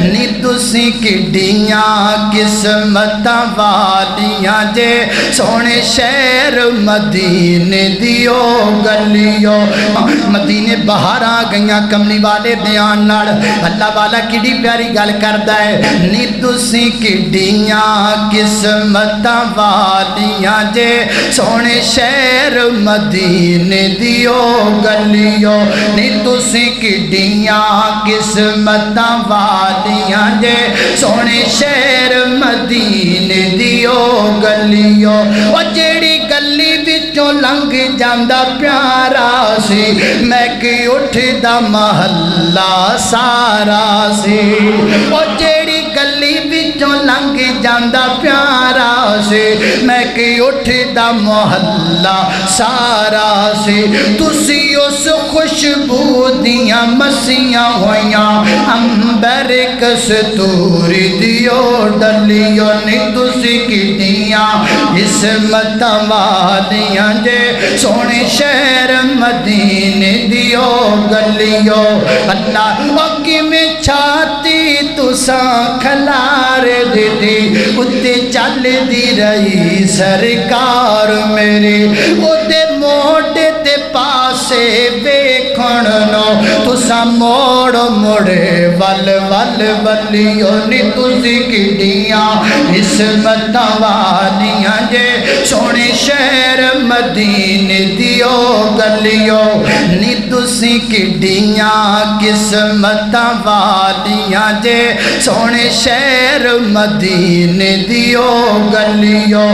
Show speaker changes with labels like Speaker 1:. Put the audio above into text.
Speaker 1: नी तुसी किड्डियां किस्मतां वालियां जे सोने शहर मदीने दियो गलियो। मदीने बाहर आ गईयां कमली वाले बयान नाल अल्लाह वाला किड्डी प्यारी गल करदा है। नी तुसी किड्डियां किस्मतां वालियां जे सोने शहर मदीने दियो गलियो। नी तुसी किड्डियां किस्मतां वालियां जे सोने शहर मदीने दियो गलियो। ओ जेड़ी गली विचों लंघ जांदा प्यारा सी मैं कि उठदा महल्ला सारा सी। ओ जेड़ी गली विचों लंघ जांदा प्यारा सी मैं कि उठदा महल्ला सारा सी। तुसी उस खुशबू दियां मसियां होइयां अंबर कस्तूरी दियो डलियो। नी तुसी किड्डियां किस्मतां वालियां जे सोने शहर मदीने दियो गलियो। अल्लाह ओ किवें छाती तुसां खलार दी उत्ते चलदी रही सरकार मेरी। ओदे मोढे ते पासे वेखण नो तुसां मोड़ मोड़े वल वल वलियो। नी तुसी किड्डियां किस्मतां वालियां जे सोने शहर मदीने दियो गलियो। नी तुसी किड्डियां किस्मतां वालियां जे सोने शहर मदीने दियो गलियो।